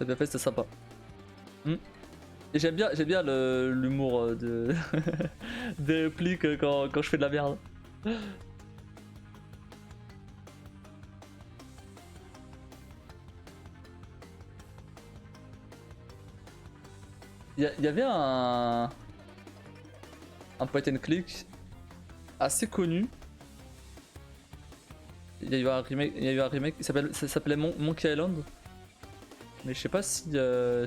T'as bien fait, c'était sympa. Et j'aime bien l'humour de des répliques quand je fais de la merde. Il y avait un point and click assez connu. Il y a eu un remake, ça s'appelait Monkey Island. Mais je sais pas si je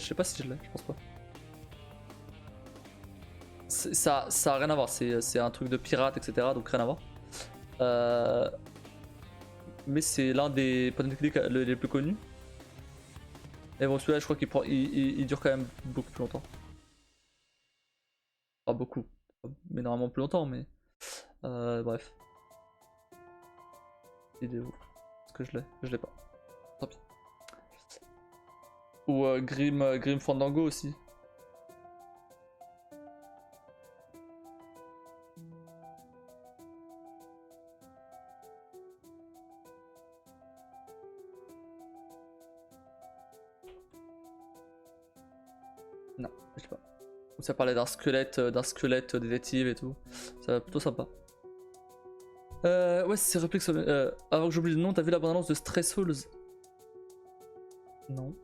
l'ai, je pense pas. Ça a rien à voir, c'est un truc de pirate, etc. Donc rien à voir. Mais c'est l'un des point and click les plus connus. Et bon, celui-là, je crois qu'il dure quand même beaucoup plus longtemps. Pas beaucoup, mais normalement plus longtemps, mais bref. Vidéo. Est-ce que je l'ai pas. Tant pis. Ou Grim Fandango aussi. Non, je sais pas. Où ça parlait d'un squelette détective et tout. Ça va plutôt sympa. Ouais, c'est réplique sur avant que j'oublie le nom, t'as vu la bande-annonce de Stray Souls? Non.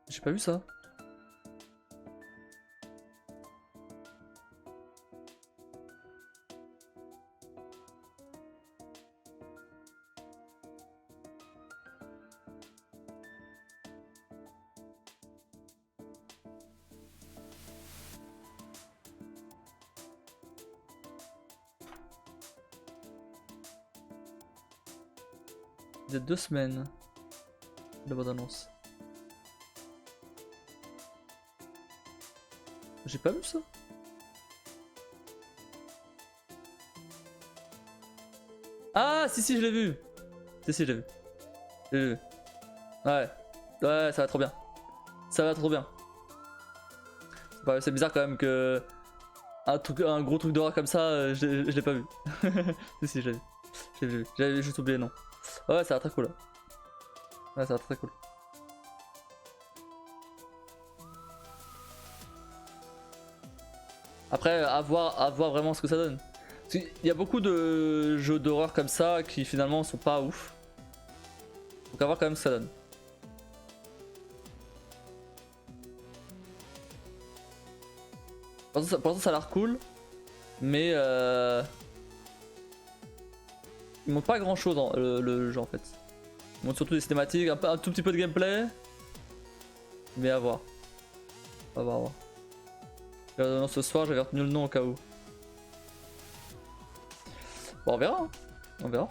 J'ai pas vu ça. Il y a 2 semaines. La bande-annonce. J'ai pas vu ça. Ah si je l'ai vu. Si je l'ai vu. Je l'ai vu. Ouais. Ouais, ça va trop bien. Ça va trop bien. C'est bizarre quand même que un gros truc d'horreur comme ça, je l'ai pas vu. si je l'ai vu. J'avais juste oublié le nom. Ouais, ça va très cool. Ouais, ça va très cool. Après, à voir vraiment ce que ça donne. Il y a beaucoup de jeux d'horreur comme ça qui finalement sont pas ouf. Donc à voir quand même ce que ça donne. Pour l'instant ça a l'air cool, mais ils montrent pas grand chose dans le jeu en fait. Ils montrent surtout des cinématiques, un tout petit peu de gameplay, mais à voir. À voir. Non, ce soir j'avais retenu le nom au cas où. Bon, on verra. Hein. On verra.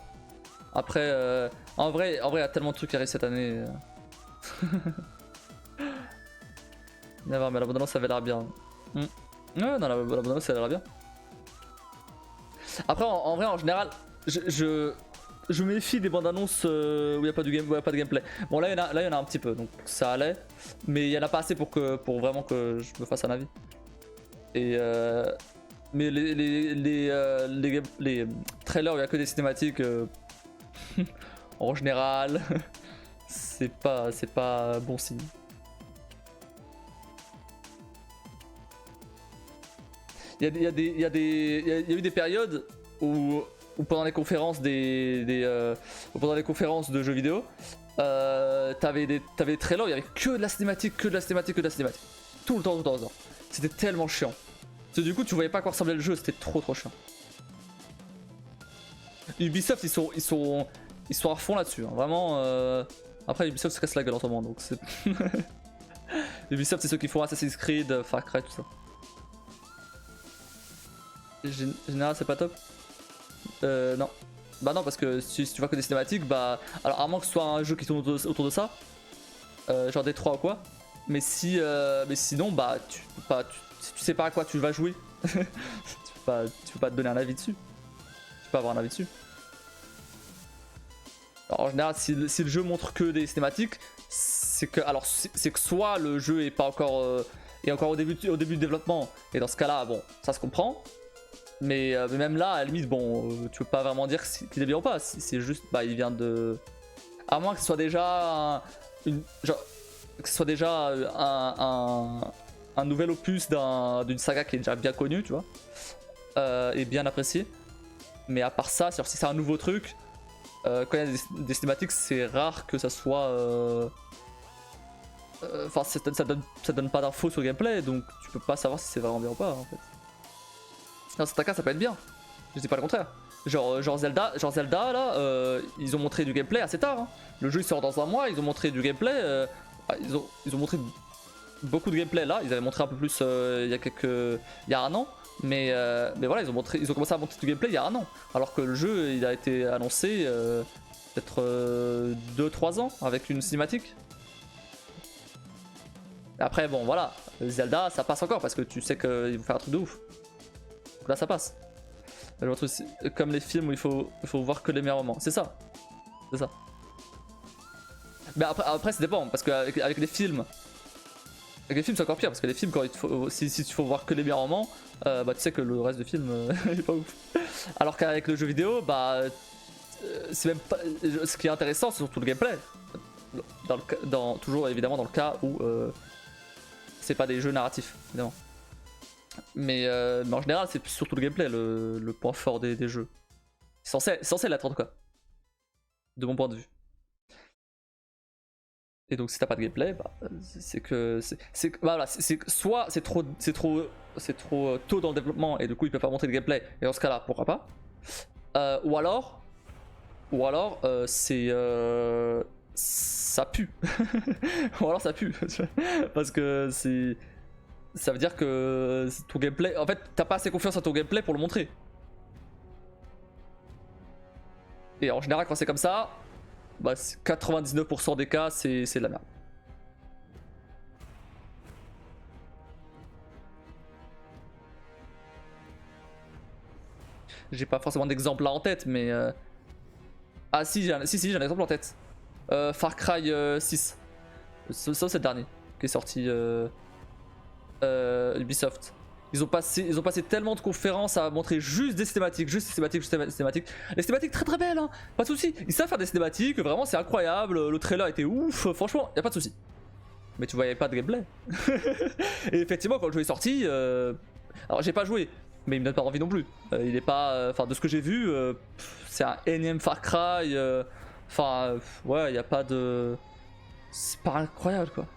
Après, en vrai, il y a tellement de trucs qui arrivent cette année. Mais la bande-annonce ça avait l'air bien. Ouais, non, la bande-annonce ça avait l'air bien. Après, en vrai, en général, je me méfie des bandes-annonces où il n'y a pas de gameplay. Bon, là, il y en a un petit peu, donc ça allait. Mais il n'y en a pas assez pour vraiment que je me fasse un avis. Et mais les trailers où il n'y a que des cinématiques, en général, c'est pas bon signe. Il y a eu des périodes où pendant les conférences pendant les conférences de jeux vidéo, t'avais des trailers où il y avait que de la cinématique, Tout le temps. C'était tellement chiant. Parce que du coup, tu voyais pas à quoi ressemblait le jeu, c'était trop chiant. Ubisoft, ils sont à fond là-dessus. Hein. Vraiment. Après, Ubisoft se casse la gueule en ce moment, donc c'est. Ubisoft, c'est ceux qui font Assassin's Creed, Far Cry, tout ça. Général, c'est pas top. Non. Bah non, parce que si tu vois que des cinématiques, bah. Alors, à moins que ce soit un jeu qui tourne autour de ça, genre des 3 ou quoi. Mais sinon, bah, si tu sais pas à quoi tu vas jouer, tu peux pas te donner un avis dessus. Tu peux pas avoir un avis dessus. Alors, en général, si le jeu montre que des cinématiques, c'est que, alors, c'est que soit le jeu est pas encore, est encore au début de développement, et dans ce cas-là, bon, ça se comprend. Mais même là, à la limite, bon, tu peux pas vraiment dire qu'il est bien ou pas. C'est juste, bah, il vient de. À moins que ce soit déjà genre, que ce soit déjà un nouvel opus d'une saga qui est déjà bien connue, tu vois, et bien appréciée. Mais à part ça, si c'est un nouveau truc, quand il y a des cinématiques, c'est rare que ça soit. Enfin, ça donne pas d'infos sur le gameplay, donc tu peux pas savoir si c'est vraiment bien ou pas en fait. Dans certains cas, ça peut être bien. Je dis pas le contraire. Genre Zelda là, ils ont montré du gameplay assez tard. Hein. Le jeu il sort dans un mois, ils ont montré du gameplay. Ils ont montré beaucoup de gameplay là. Ils avaient montré un peu plus il y a un an. Mais voilà, ils ont commencé à montrer du gameplay il y a un an. Alors que le jeu il a été annoncé peut-être 2-3 ans avec une cinématique. Après bon voilà, Zelda ça passe encore parce que tu sais qu'ils vont faire un truc de ouf. Donc là ça passe. Comme les films où il faut voir que les meilleurs moments. C'est ça. C'est ça. Mais après ça dépend, parce qu'avec les films. Avec les films c'est encore pire, parce que les films, quand si tu faut voir que les meilleurs moments, bah tu sais que le reste du film il est pas ouf. Alors qu'avec le jeu vidéo, bah. C'est même pas. Ce qui est intéressant, c'est surtout le gameplay. Toujours évidemment dans le cas où c'est pas des jeux narratifs, évidemment. Mais en général, c'est surtout le gameplay le point fort des jeux. C'est censé l'être en tout cas. De mon point de vue. Et donc si t'as pas de gameplay, bah, c'est que. Bah, voilà, soit c'est trop tôt dans le développement et du coup ils peuvent pas montrer de gameplay. Et dans ce cas-là, pourquoi pas. Ou alors c'est. Ça pue. Ou alors ça pue. Parce que c'est. Ça veut dire que ton gameplay. En fait, t'as pas assez confiance à ton gameplay pour le montrer. Et en général, quand c'est comme ça, bah 99% des cas, c'est de la merde. J'ai pas forcément d'exemple là en tête, mais. Ah si, j'ai un exemple en tête. Far Cry 6. Ça, c'est le dernier qui est sorti Ubisoft. Ils ont passé tellement de conférences à montrer juste des cinématiques, Les cinématiques très très belles, hein, pas de soucis. Ils savent faire des cinématiques, vraiment c'est incroyable. Le trailer était ouf, franchement, y a pas de soucis. Mais tu voyais pas de gameplay. Et effectivement, quand le jeu est sorti, alors j'ai pas joué, mais il me donne pas envie non plus. Il est pas, enfin de ce que j'ai vu, c'est un énième Far Cry. Enfin, ouais, y a pas de, c'est pas incroyable quoi.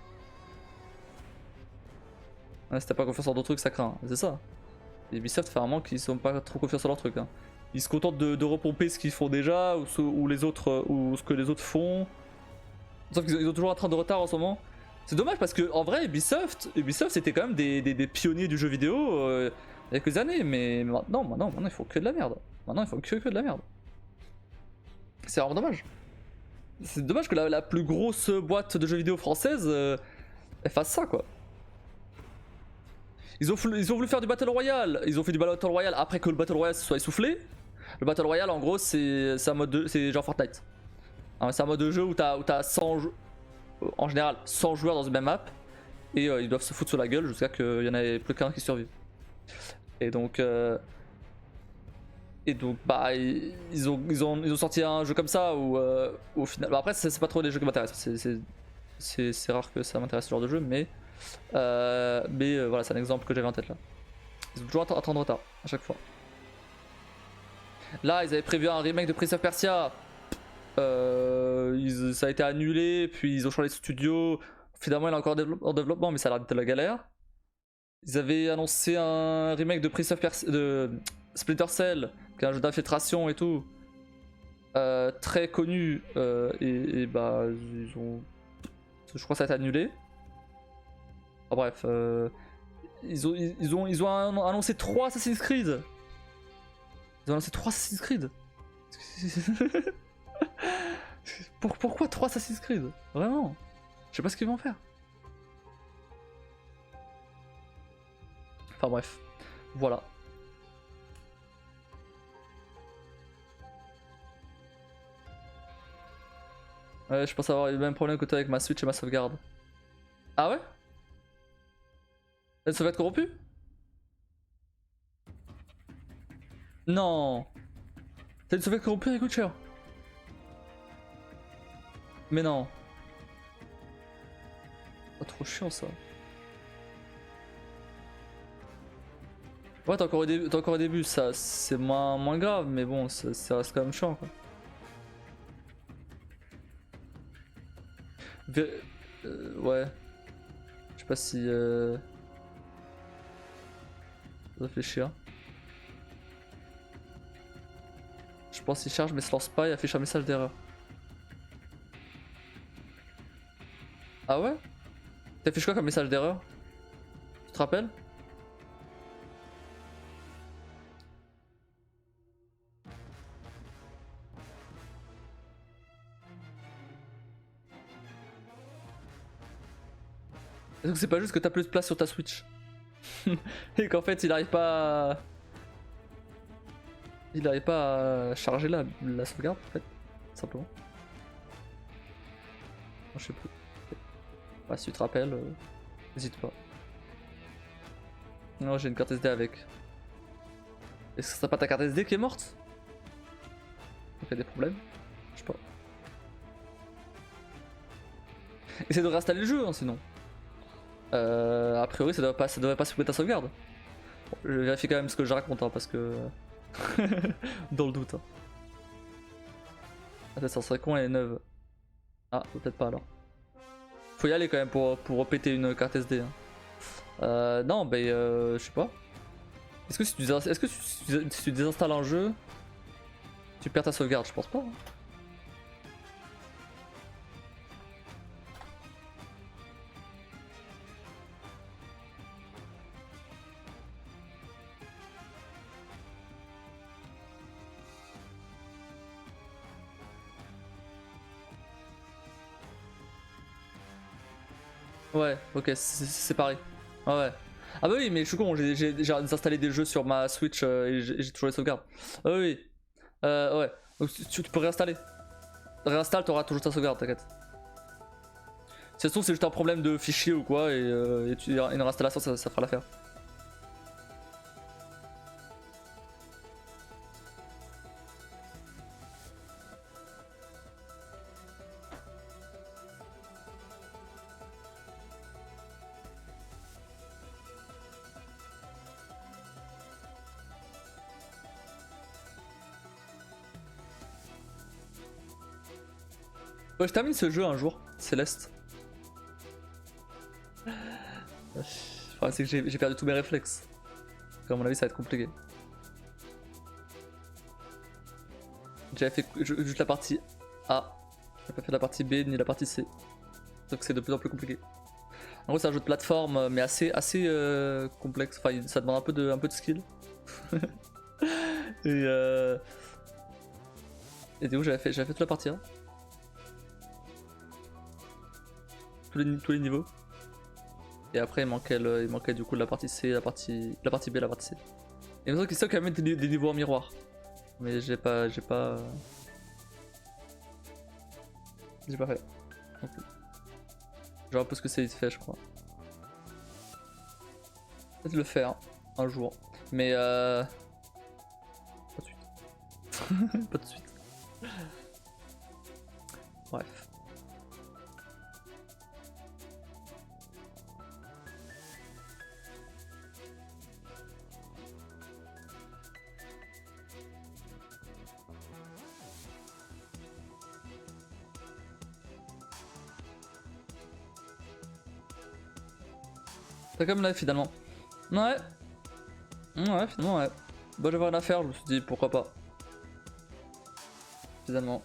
Ouais, si t'as pas confiance en d'autres trucs, ça craint, c'est ça. Et Ubisoft fait vraiment qu'ils sont pas trop confiants sur leurs trucs. Hein. Ils se contentent de repomper ce qu'ils font déjà ou les autres ou ce que les autres font. Sauf qu'ils ont toujours un train de retard en ce moment. C'est dommage parce que en vrai Ubisoft c'était quand même des pionniers du jeu vidéo il y a quelques années, mais maintenant ils font que de la merde. Maintenant ils font que de la merde. C'est vraiment dommage. C'est dommage que la plus grosse boîte de jeux vidéo française elle fasse ça quoi. Ils ont voulu faire du Battle Royale. Ils ont fait du Battle Royale après que le Battle Royale se soit essoufflé. Le Battle Royale en gros c'est un mode de. C'est genre Fortnite. Hein, c'est un mode de jeu où t'as 100 en général 100 joueurs dans une même map. Et ils doivent se foutre sur la gueule jusqu'à qu'il y en ait plus qu'un qui survive. Et donc bah ils ont sorti un jeu comme ça où au final. Bah, après c'est pas trop les jeux qui m'intéressent. C'est rare que ça m'intéresse ce genre de jeu, mais voilà, c'est un exemple que j'avais en tête là. Ils ont toujours un temps de retard à chaque fois. Là, ils avaient prévu un remake de Prince of Persia. Ça a été annulé, puis ils ont changé de studio. Finalement, il est encore en développement, mais ça a l'air d'être la galère. Ils avaient annoncé un remake de Prince of Persia, de Splinter Cell, qui est un jeu d'infiltration et tout. Très connu, et bah, je crois que ça a été annulé. Enfin, bref, ils ont annoncé 3 Assassin's Creed. Ils ont annoncé 3 Assassin's Creed. Pourquoi 3 Assassin's Creed? Vraiment? Je sais pas ce qu'ils vont faire. Enfin bref, voilà. Ouais, je pense avoir eu le même problème que toi avec ma Switch et ma sauvegarde. Ah ouais? Elle se va être corrompue? Non! T'as une sauvegarde corrompue avec Witcher? Mais non! Oh, trop chiant ça. Ouais, t'es encore au début, ça c'est moins grave, mais bon, ça reste quand même chiant quoi. Vé- ouais. Je sais pas si. Réfléchir. Je pense qu'il charge mais se lance pas et affiche un message d'erreur. Ah ouais? T'affiches quoi comme message d'erreur? Tu te rappelles? Est-ce que c'est pas juste que t'as plus de place sur ta Switch? Et qu'en fait il arrive pas à... Il arrive pas à charger la sauvegarde en fait, simplement. Je sais plus. Bah, si tu te rappelles, n'hésite pas. Non, j'ai une carte SD avec. Est-ce que ce serait pas ta carte SD qui est morte? Donc y a des problèmes? Je sais pas. Essaye de réinstaller le jeu hein, sinon. A priori ça devrait pas supprimer ta sauvegarde. Bon, je vérifie quand même ce que je raconte hein, parce que... Dans le doute. Hein. Attends, ça serait con elle est neuve. Ah, peut-être pas alors. Faut y aller quand même pour péter une carte SD. Hein. Non, bah je sais pas. Est-ce que si tu désinstalles un jeu, tu perds ta sauvegarde? Je pense pas. Hein. Ouais, ok, c'est pareil. Ouais, ouais. Ah bah oui, mais je suis con, j'ai désinstallé des jeux sur ma Switch et j'ai toujours les sauvegardes. Ah oui, ouais. Donc tu peux réinstaller. Réinstalle, t'auras toujours ta sauvegarde, t'inquiète. Si ça se trouve, c'est juste un problème de fichier ou quoi, et une réinstallation, ça fera l'affaire. Ouais, je termine ce jeu un jour, Céleste. Le problème, c'est que j'ai perdu tous mes réflexes. Donc, à mon avis, ça va être compliqué. J'avais fait juste la partie A. J'ai pas fait la partie B ni la partie C. Donc c'est de plus en plus compliqué. En gros, c'est un jeu de plateforme, mais assez complexe. Enfin, ça demande un peu de skill. et, et du coup, j'avais fait toute la partie 1. Tous les niveaux. Et après, il manquait du coup la partie C, la partie B, la partie C. Et il me semble qu'il y a quand même des niveaux en miroir. Mais j'ai pas fait. Non plus. Je vois un peu ce que c'est vite fait, je crois. Peut-être le faire un jour. Mais pas de suite. Pas de suite. Bref. T'as comme live finalement. Ouais. Ouais, finalement, ouais. Bon, j'avais rien à faire, je me suis dit pourquoi pas. Finalement.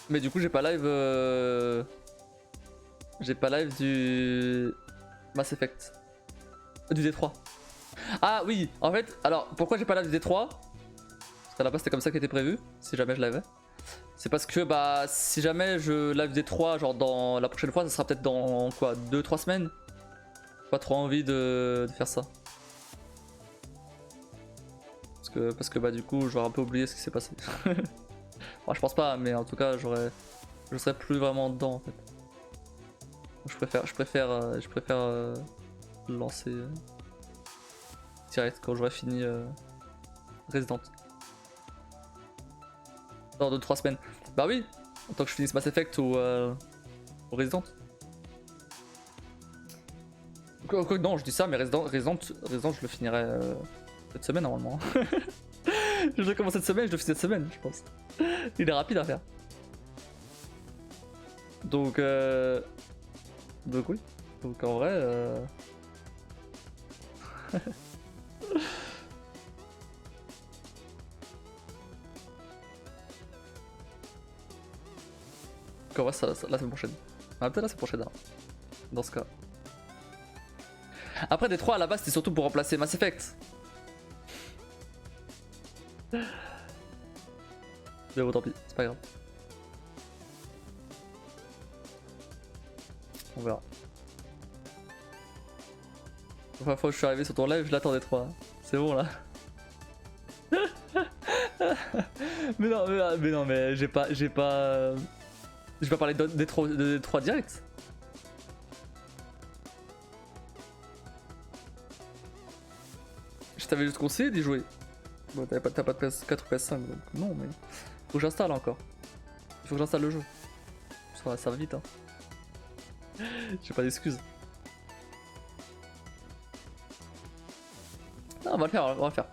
Mais du coup, j'ai pas live. J'ai pas live du Mass Effect. Du D3. Ah oui, en fait, alors pourquoi j'ai pas live du D3? Parce qu'à la base, c'était comme ça qui était prévu, si jamais je l'avais. C'est parce que bah si jamais je live des 3 genre dans la prochaine fois ça sera peut-être dans quoi 2-3 semaines. Pas trop envie de faire ça. Parce parce que bah du coup j'aurais un peu oublié ce qui s'est passé. Enfin, je pense pas, mais en tout cas je serais plus vraiment dedans en fait. Donc, je préfère lancer direct quand j'aurai fini Resident. Dans 2-3 semaines. Bah oui, en tant que je finisse Mass Effect ou Resident. Non, je dis ça, mais Resident je le finirai cette semaine normalement. Je le commence cette semaine, je le finis cette semaine, je pense. Il est rapide à faire. Donc oui. Donc en vrai. Donc en vrai, ça, la semaine prochaine. Ah, peut-être la semaine prochaine, alors. Dans ce cas. Après, Détroit à la base, c'était surtout pour remplacer Mass Effect. Mais bon, tant pis, c'est pas grave. On verra. La première fois que je suis arrivé sur ton live, je l'attendais trop. C'est bon là. mais non, mais j'ai pas. Je vais pas parler des trois directs. Je t'avais juste conseillé d'y jouer. Bon, t'as pas de PS4 ou PS5, donc non, mais faut que j'installe encore. Il faut que j'installe le jeu. Ça va vite, hein. J'ai pas d'excuses. Non, on va le faire, on va le faire.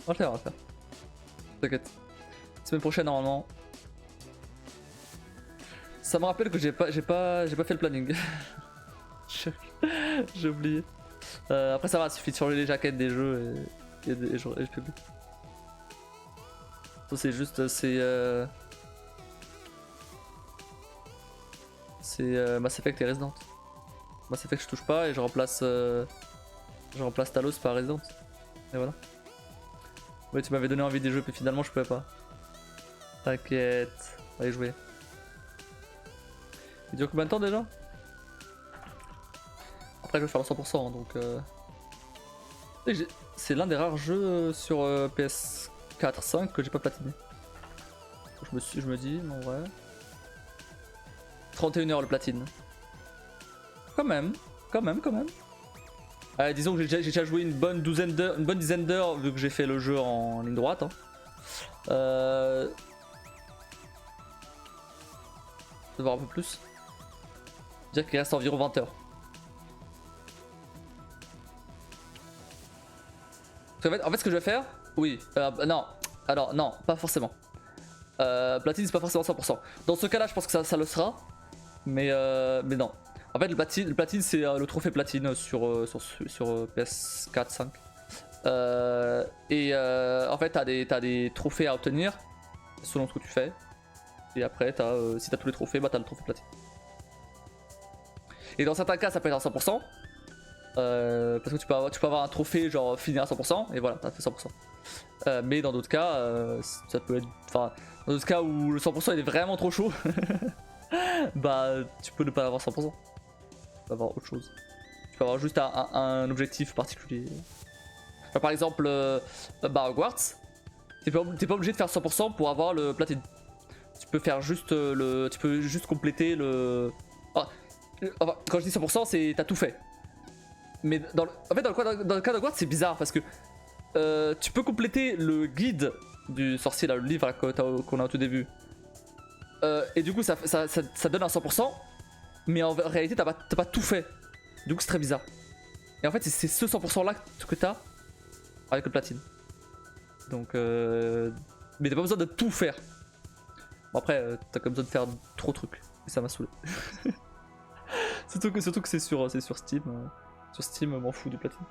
On va le faire. T'inquiète. Semaine prochaine, normalement. Ça me rappelle que j'ai pas fait le planning. J'ai oublié. Après ça va, il suffit de changer les jaquettes des jeux et je publie. Ça c'est juste, c'est Mass Effect et Resident. Mass Effect je touche pas et je remplace Talos par Resident. Et voilà. Ouais, tu m'avais donné envie des jeux puis finalement je pouvais pas. T'inquiète, allez jouer. Il dure combien de temps déjà? Après je vais faire le 100% donc c'est l'un des rares jeux sur PS4, 5 que j'ai pas platiné. Je me dis, en vrai. 31 heures le platine. Quand même. Disons que j'ai déjà joué une bonne dizaine d'heures vu que j'ai fait le jeu en ligne droite. Hein. Ça va voir un peu plus. Dire qu'il reste environ 20 heures. En fait, ce que je vais faire, oui, non, alors non, pas forcément. Platine, c'est pas forcément 100%. Dans ce cas-là, je pense que ça le sera, mais non. En fait, le platine, c'est le trophée platine sur PS4, 5. En fait, t'as des trophées à obtenir selon ce que tu fais. Et après, si t'as tous les trophées, bah t'as le trophée platine. Et dans certains cas, ça peut être à 100%. Parce que tu peux avoir un trophée genre finir à 100% et voilà, t'as fait 100%. Mais dans d'autres cas, ça peut être. Enfin, dans d'autres cas où le 100% il est vraiment trop chaud, bah tu peux ne pas avoir 100%. Tu peux avoir autre chose. Tu peux avoir juste un objectif particulier. Enfin, par exemple, bah Hogwarts, t'es pas obligé de faire 100% pour avoir le platine. Tu peux faire juste tu peux juste compléter le. Enfin, quand je dis 100%, c'est t'as tout fait. Mais en fait, dans le cas d'Hogwarts, c'est bizarre parce que tu peux compléter le guide du sorcier, là, le livre qu'on a au tout début. Et du coup, ça donne un 100%, mais en réalité, t'as pas tout fait. Du coup, c'est très bizarre. Et en fait, c'est ce 100% là que t'as avec le platine. Donc, mais t'as pas besoin de tout faire. Bon, après, t'as quand même besoin de faire trop de trucs. Et ça m'a saoulé. surtout que c'est sur Steam. Sur Steam, m'en fous du platine.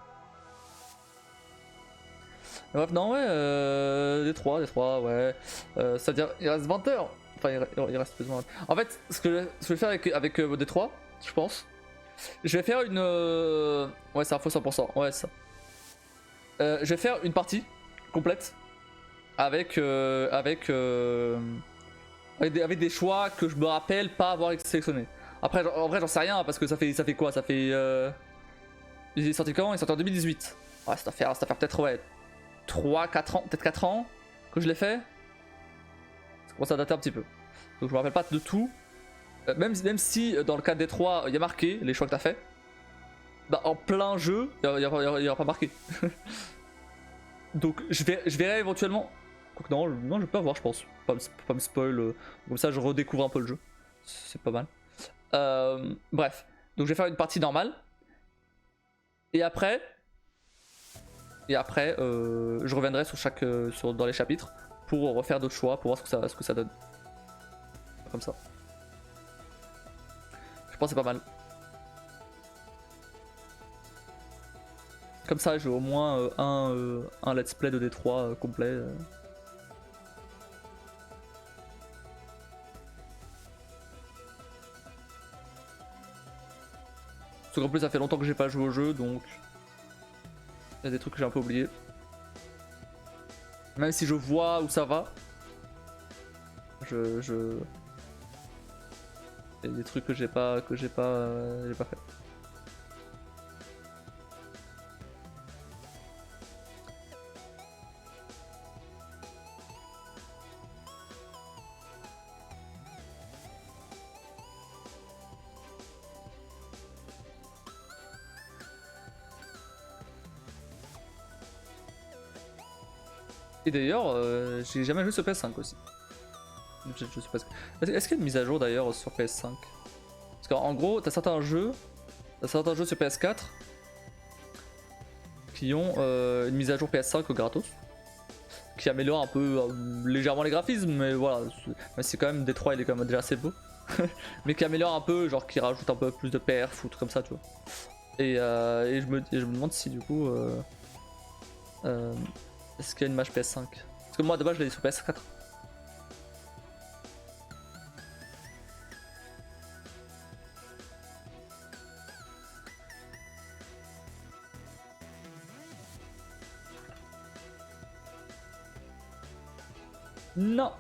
Bref, non, ouais, Détroit, ouais. C'est-à-dire, il reste 20 heures. Enfin, il reste plus de 20 heures. En fait, ce que je vais faire avec Détroit, je pense, je vais faire une. Ouais, c'est un faux 100%. Ouais, c'est ça. Je vais faire une partie complète avec des choix que je me rappelle pas avoir sélectionnés. Après, en vrai, j'en sais rien parce que ça fait quoi? Ça fait. Il est sorti quand? Il est sorti en 2018. Ouais, ça doit faire peut-être, ouais, 3, 4 ans, peut-être 4 ans que je l'ai fait. Ça commence à dater un petit peu. Donc je me rappelle pas de tout. Même si dans le cas des 3, il y a marqué les choix que t'as fait. Bah en plein jeu, il y aura pas marqué. Donc je verrai éventuellement. Quoique non, je peux avoir, je pense. Pas me spoil. Comme ça, je redécouvre un peu le jeu. C'est pas mal. Bref. Donc je vais faire une partie normale. Et après, je reviendrai sur dans les chapitres pour refaire d'autres choix, pour voir ce que ça donne. Comme ça. Je pense que c'est pas mal. Comme ça, j'ai au moins un let's play de D3 complet. Parce qu'en plus, ça fait longtemps que j'ai pas joué au jeu, donc il y a des trucs que j'ai un peu oubliés. Même si je vois où ça va, il y a des trucs que j'ai pas fait. Et d'ailleurs, j'ai jamais joué sur PS5 aussi. Je sais pas. Est-ce qu'il y a une mise à jour d'ailleurs sur PS5? Parce qu'en gros, t'as certains jeux sur PS4 qui ont une mise à jour PS5 gratos, qui améliore un peu légèrement les graphismes, mais voilà, c'est quand même Détroit, il est quand même déjà assez beau, mais qui améliore un peu, genre qui rajoute un peu plus de perf ou tout comme ça, tu vois. Et je me demande si du coup, est-ce qu'il y a une match PS5? Parce que moi de base je l'ai sur PS4. Non.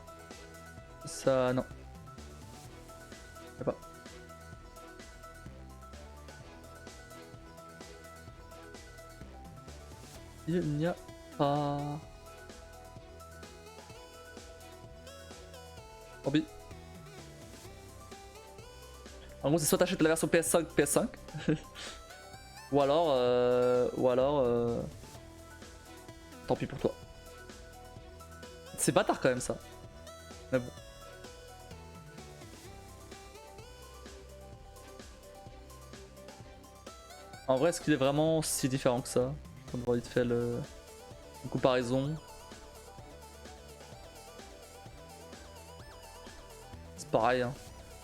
Ça, non. Y'a pas. Il n'y a pas. Orbi. En gros, c'est soit t'achètes la version PS5, ou alors, tant pis pour toi. C'est bâtard quand même ça. Mais bon. En vrai, est-ce qu'il est vraiment si différent que ça? On va vite faire une comparaison. C'est pareil. Hein.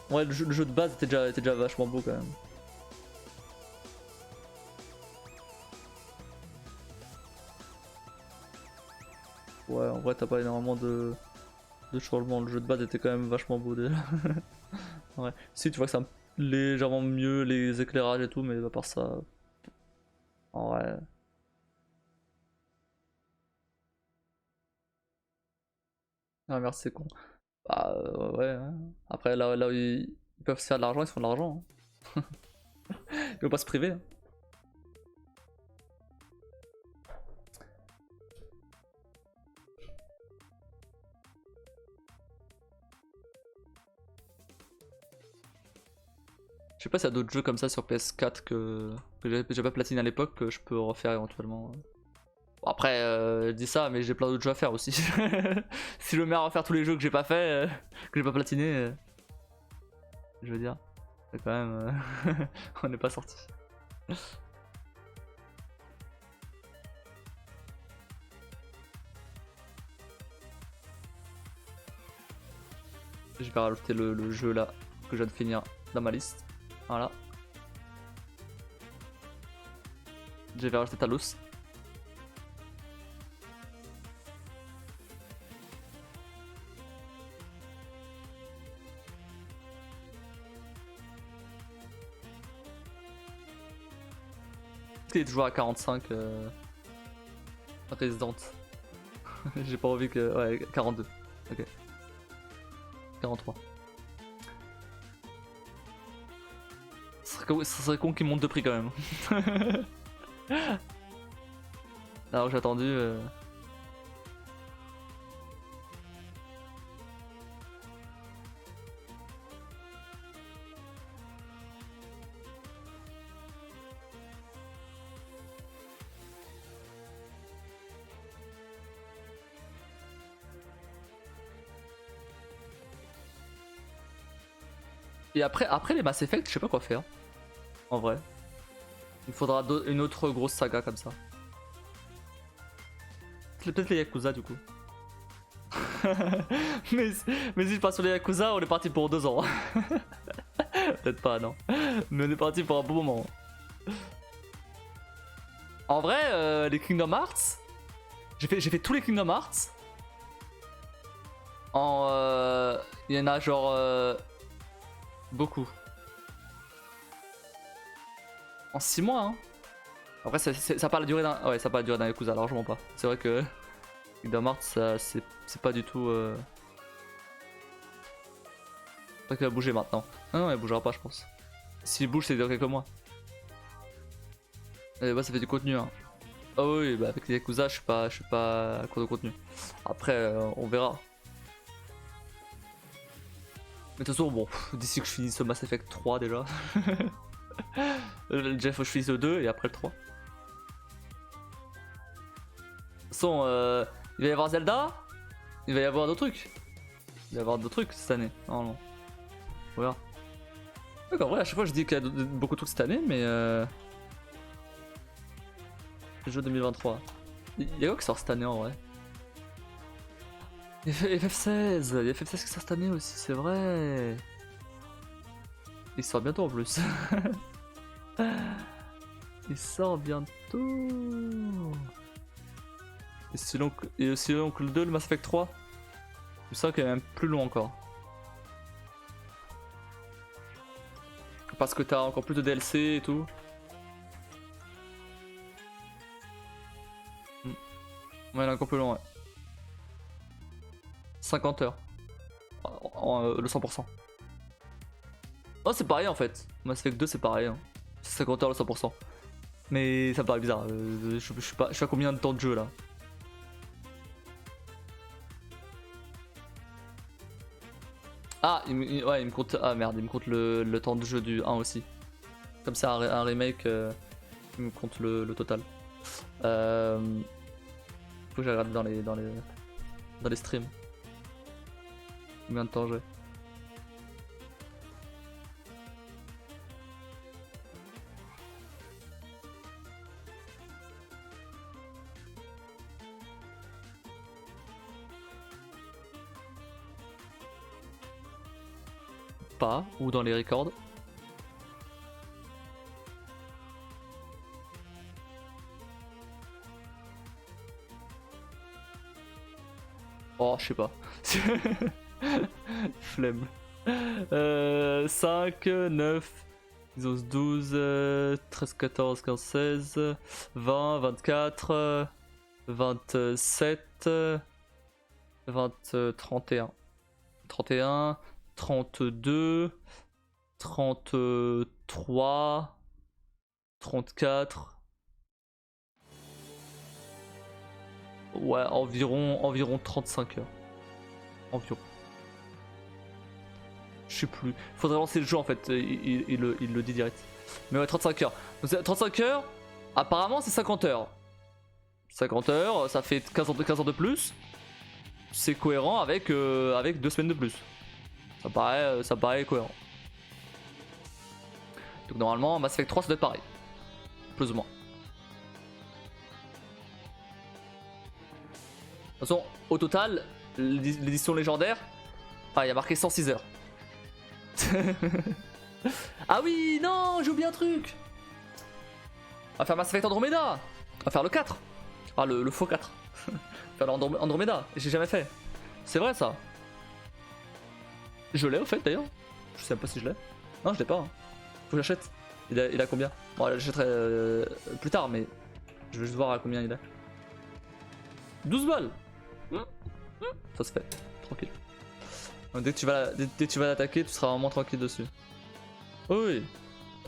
Ouais, le jeu de base était déjà vachement beau quand même. Ouais, en vrai, t'as pas énormément de changements. Le jeu de base était quand même vachement beau déjà. Ouais. Si, tu vois que c'est légèrement mieux les éclairages et tout, mais à part ça. En vrai. Ah merde, c'est con. Bah ouais. Hein. Après, là où ils peuvent se faire de l'argent, ils se font de l'argent. Hein. Ils peuvent pas se priver. Hein. Je sais pas s'il y a d'autres jeux comme ça sur PS4 que j'ai pas platiné à l'époque que je peux refaire éventuellement. Bon, après, je dis ça, mais j'ai plein d'autres jeux à faire aussi. Si je me mets à refaire tous les jeux que j'ai pas fait, que j'ai pas platiné, je veux dire, c'est quand même. On n'est pas sorti. Je vais rajouter le jeu là que je viens de finir dans ma liste. Voilà. Je vais rajouter Talos. Il est toujours à 45 Resident. J'ai pas envie que. Ouais, 42. Ok. 43. Ça serait con qu'il monte de prix quand même. Alors j'ai attendu. Et après les Mass Effect, je sais pas quoi faire. En vrai. Il faudra une autre grosse saga comme ça. Peut-être les Yakuza du coup. mais si je passe sur les Yakuza, on est parti pour 2 ans. Peut-être pas, non. Mais on est parti pour un bon moment. En vrai, les Kingdom Hearts, j'ai fait tous les Kingdom Hearts. Il y en a genre beaucoup. En 6 mois, hein. Après, ça n'a pas la durée d'un. Ouais, ça n'a pas la durée d'un Yakuza, largement pas. C'est vrai que Kingdom Hearts, c'est pas du tout. C'est vrai qu'il va bouger maintenant. Non, il bougera pas, je pense. S'il bouge, c'est dans quelques mois. Et bah, ça fait du contenu, hein. Ah oui, bah avec les Yakuza, je suis pas à court de contenu. Après, on verra. Mais de toute façon, bon, d'ici que je finisse le Mass Effect 3 déjà. Déjà, faut que je finisse le 2 et après le 3. De toute façon, il va y avoir Zelda, il va y avoir d'autres trucs. Il va y avoir d'autres trucs cette année, normalement. On verra. Donc en vrai, à chaque fois, je dis qu'il y a beaucoup de trucs cette année, mais. Le jeu 2023. Il y a quoi qui sort cette année en vrai? FF16, il y a FF16 qui sort cette année aussi, c'est vrai. Il sort bientôt en plus. Il sort bientôt. Et sinon que le 2, le Mass Effect 3. Je sens qu'il est même plus long encore. Parce que t'as encore plus de DLC et tout. Ouais, il est encore plus long, ouais. 50 heures. Le 100%. Oh, c'est pareil en fait. Mass Effect 2, c'est pareil. Hein. C'est 50 heures le 100%. Mais ça me paraît bizarre. Je suis à combien de temps de jeu là? Ah, ouais, il me compte. Ah merde, il me compte le temps de jeu du 1 aussi. Comme ça, un remake, il me compte le total. Faut que je regarde dans les streams. Combien de temps j'ai? Pas, ou dans les records. Oh, je sais pas. Flemme. 5, 9, 12, 13, 14, 15, 16, 20, 24, 27, 20, 31. 31, 32, 33, 34. Ouais, environ 35 heures. Environ. Je sais plus. Faudrait lancer le jeu en fait, il le dit direct. Mais ouais, 35 heures. Donc 35 heures, apparemment c'est 50 heures. 50 heures, ça fait 15 heures de plus. C'est cohérent avec 2 semaines de plus. Ça paraît cohérent. Donc normalement, Mass Effect 3 ça doit être pareil. Plus ou moins. De toute façon, au total, l'édition légendaire, il y a marqué 106 heures. Ah oui, non, j'ai oublié un truc. On va faire Mass Effect Andromeda. On va faire le 4. Ah, le faux 4. Faire l'Andromeda. J'ai jamais fait. C'est vrai ça. Je l'ai au fait d'ailleurs. Je sais même pas si je l'ai. Non, je l'ai pas. Hein. Faut que j'achète. Il a combien? Bon, j'achèterai plus tard, mais je veux juste voir à combien il a. 12 balles. Ça se fait. Tranquille. Donc, dès que tu vas l'attaquer, tu seras vraiment tranquille dessus. Oh oui.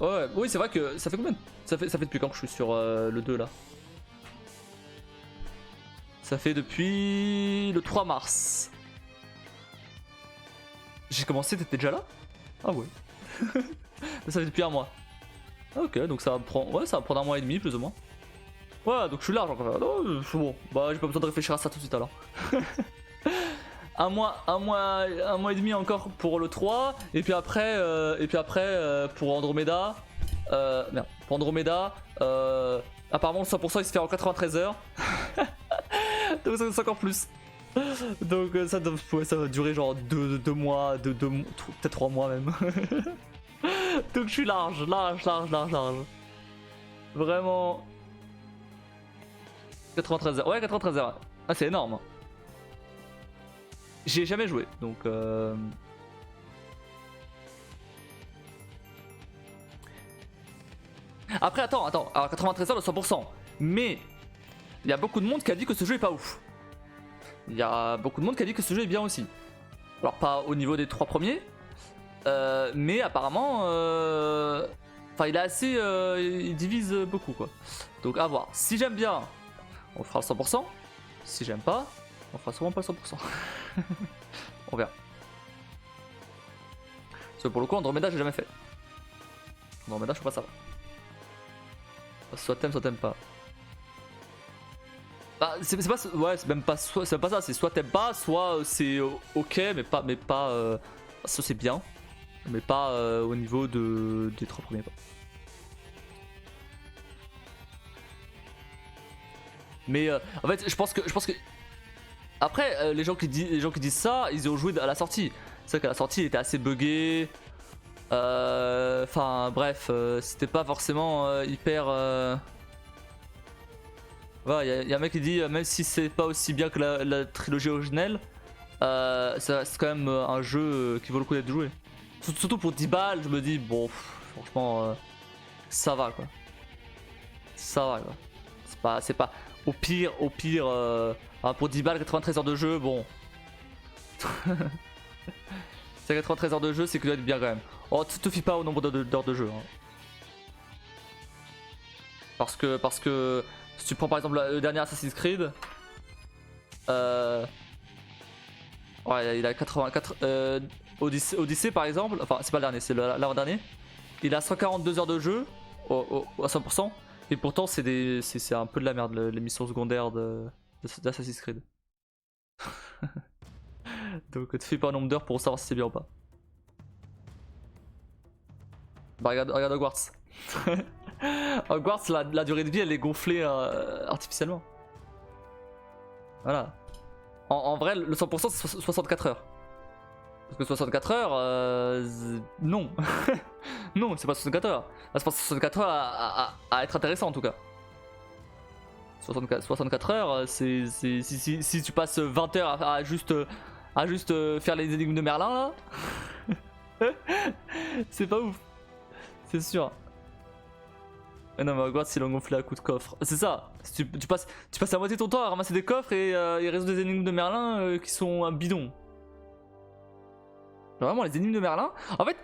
Ouais, oui, c'est vrai que ça fait combien? Ça fait depuis quand que je suis sur le 2 là? Ça fait depuis le 3 mars. J'ai commencé, t'étais déjà là? Ah ouais. Ça fait depuis un mois. Ok, donc ça va prendre un mois et demi plus ou moins. Ouais, donc je suis large encore. Non, c'est bon. Bah, j'ai pas besoin de réfléchir à ça tout de suite alors. un mois et demi encore pour le 3, et puis après, pour Andromeda, merde, pour Andromeda, apparemment le 100% il se fait en 93 heures, donc c'est encore plus. Donc ça va durer genre 2 mois, peut-être 3 mois même. Donc je suis large. Vraiment. 93 heures. Ouais, 93 heures. Ah, c'est énorme. J'ai jamais joué, donc Après, attends. Alors 93 heures de 100%. Mais il y a beaucoup de monde qui a dit que ce jeu est pas ouf. Il y a beaucoup de monde qui a dit que ce jeu est bien aussi. Alors pas au niveau des 3 premiers. Mais apparemment, enfin il est assez, il divise beaucoup quoi. Donc à voir. Si j'aime bien, on fera le 100%. Si j'aime pas, on fera sûrement pas le 100%. On verra. Parce que pour le coup, Andromeda j'ai jamais fait. Andromeda je sais pas ça va. Soit t'aimes pas. Bah c'est pas, ouais c'est même pas ça. C'est soit t'aimes pas, soit c'est ok mais pas ça c'est bien. Mais pas au niveau des 3 premiers pas. Mais en fait, je pense que après les gens qui disent ça, ils ont joué à la sortie. C'est vrai qu'à la sortie, il était assez buggé. Enfin bref, c'était pas forcément hyper. Voilà, y a un mec qui dit même si c'est pas aussi bien que la trilogie originelle, ça reste quand même un jeu qui vaut le coup d'être joué. Surtout pour 10 balles, je me dis bon, franchement, ça va quoi. Ça va quoi. C'est pas au pire, pour 10 balles, 93 heures de jeu, bon. C'est 93 heures de jeu, c'est que doit être bien quand même. Oh, te fie pas au nombre d'heures de jeu. Hein. Parce que si tu prends par exemple le dernier Assassin's Creed, ouais, il a 84. Odyssey par exemple, enfin c'est pas le dernier, c'est l'avant-dernier. Il a 142 heures de jeu à 100%. Et pourtant c'est un peu de la merde les missions secondaires d'Assassin's Creed. Donc te fais pas un nombre d'heures pour savoir si c'est bien ou pas. Bah regarde Hogwarts. Hogwarts, la durée de vie elle est gonflée artificiellement. Voilà. En vrai le 100% c'est 64 heures. Parce que 64 heures, non. Non, c'est pas 64 heures. Là, c'est pas 64 heures à être intéressant en tout cas. 64 heures, c'est si tu passes 20 heures à juste faire les énigmes de Merlin là, c'est pas ouf. C'est sûr. Mais non mais Hogwarts ils l'ont gonflé à coup de coffre. C'est ça. Tu passes la moitié de ton temps à ramasser des coffres et résoudre des énigmes de Merlin qui sont un bidon. Vraiment les énigmes de Merlin. En fait,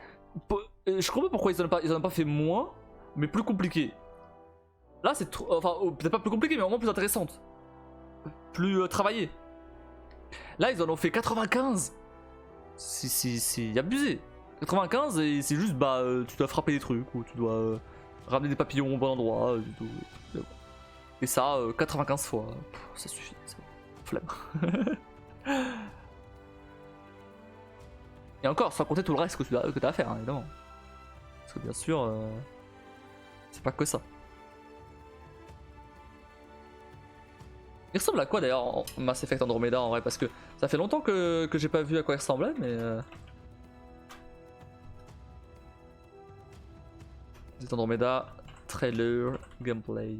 je comprends pas pourquoi ils en ont pas fait moins, mais plus compliqué. Là c'est trop, enfin peut-être pas plus compliqué mais au moins plus intéressante. Plus travaillé. Là ils en ont fait 95. C'est abusé. 95 et c'est juste bah tu dois frapper des trucs ou tu dois ramener des papillons au bon endroit. Et ça 95 fois. Ça suffit. Flemme. Et encore, sans compter tout le reste que t'as à faire, hein, évidemment. Parce que bien sûr, c'est pas que ça. Il ressemble à quoi d'ailleurs en Mass Effect Andromeda en vrai? Parce que ça fait longtemps que j'ai pas vu à quoi il ressemblait, mais. Andromeda, trailer, gameplay.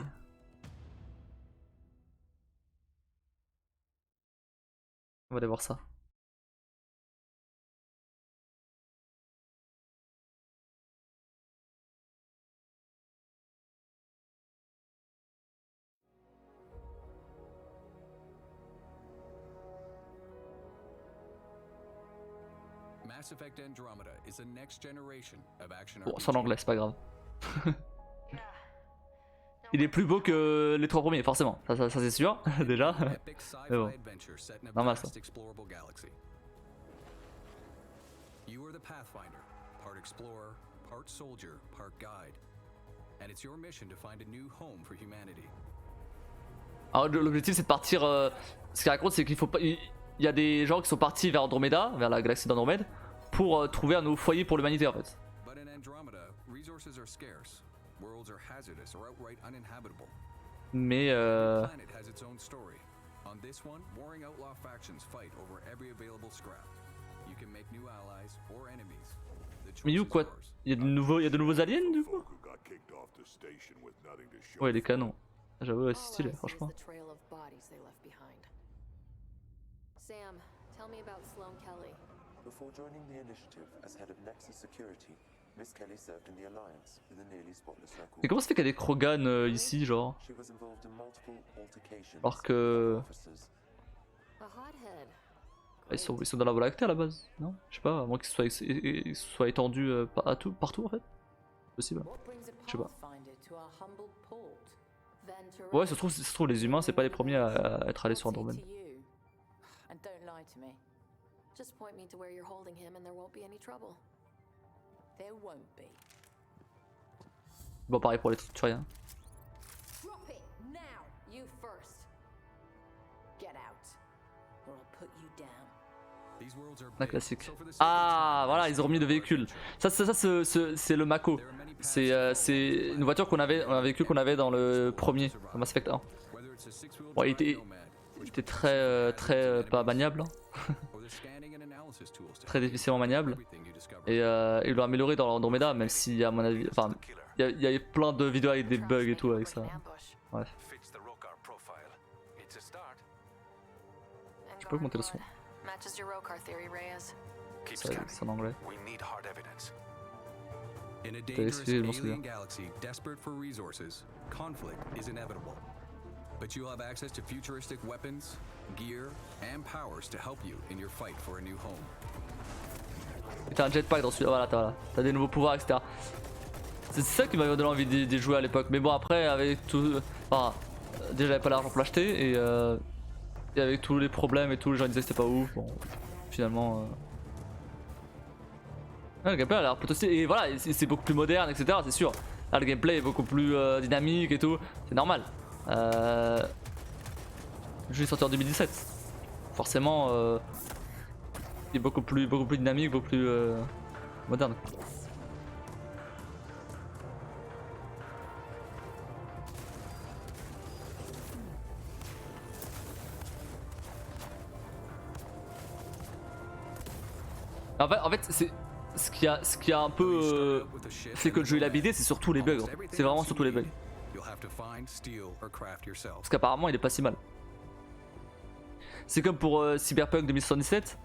On va aller voir ça. Mass Effect Andromeda is a next generation of action Bon, c'est en anglais, c'est pas grave. Il est plus beau que les 3 premiers, forcément. Ça c'est sûr, déjà. Mais bon. Normal ça. You are the Pathfinder, part explorer, part soldier, part guide. And it's your mission to find a new home for humanity. Alors l'objectif c'est de partir. Ce qu'il raconte c'est qu'il faut pas. il y a des gens qui sont partis vers Andromeda, vers la galaxie d'Andromède, pour trouver un nouveau foyer pour l'humanité en fait. But in Andromeda, resources are scarce. Worlds are hazardous or outright uninhabitable. Mais Every planet has its own story. On this one, warring outlaw factions fight over every available scrap. You can make new allies or enemies. The Mais choice you is quoi? yours. Il y a de nouveaux aliens du coup? Ouais, les canons. J'avoue, ouais, c'est stylé, franchement. Sam, tell me about Sloane Kelly. Before joining the initiative as head of Nexus Security, Miss Kelly served in the Alliance with a nearly spotless record. Et comment ça fait qu'il y a des Krogan ici, genre? She was involved in multiple altercations Alors que. with officers. A hothead. Ils sont dans la Voie lactée à la base, non? Je sais pas, à moins qu'ils soient étendus partout en fait. Possible. What brings a Je sais pas. pathfinder to our humble port? Ventura. Ouais, ça se trouve les humains, c'est pas les premiers à être allés sur Andromède. To you. And don't lie to me. Just point me to where you're holding him and there won't be any trouble. There won't be. Bon, pareil pour les Turiens. Drop it now. You first. Get out, or I'll put you down. These worlds are La big, classique. so for the sake of Ah, time, voilà, ils ont remis le véhicule. Ça c'est le Mako. there are many paths C'est to follow une voiture qu'on avait, un véhicule qu'on avait dans le premier, dans Mass Effect 1. whether it's a six-wheel Bon, il drive était, Nomad, il était très pas maniable, hein. or the scanning and analysis tools to Très difficilement maniable. everything you discover. Et ils l'ont amélioré dans Andromeda, même si à mon avis, enfin, il y a plein de vidéos avec des bugs et tout avec ça. Bref, Fits the Rokar profile. It's a start. je peux monter le son, Matches your Rokar theory, Reyes. Keep c'est scanning. en anglais. We need hard evidence. In a T'as dangerous essayé, je m'en souviens. alien galaxy desperate for resources, conflict is inevitable. But you'll have access to futuristic weapons, gear, and powers to help you in your fight for a new home. Et t'as un jetpack dans celui-là, voilà, t'as des nouveaux pouvoirs, etc. C'est ça qui m'avait donné envie d'y jouer à l'époque. Mais bon, après, avec tout. Enfin, déjà, j'avais pas l'argent pour l'acheter et avec tous les problèmes et tout, les gens disaient que c'était pas ouf. Bon, finalement. Ouais, le gameplay a l'air plutôt stylé. Et voilà, c'est beaucoup plus moderne, etc. C'est sûr. Là, le gameplay est beaucoup plus dynamique et tout. C'est normal. Le jeu est sorti en 2017. Forcément, il est beaucoup plus dynamique, beaucoup plus moderne. En fait c'est ce qui a un peu fait que le jeu est labidé, c'est surtout les bugs. C'est vraiment surtout les bugs. Parce qu'apparemment il est pas si mal. C'est comme pour Cyberpunk 2077,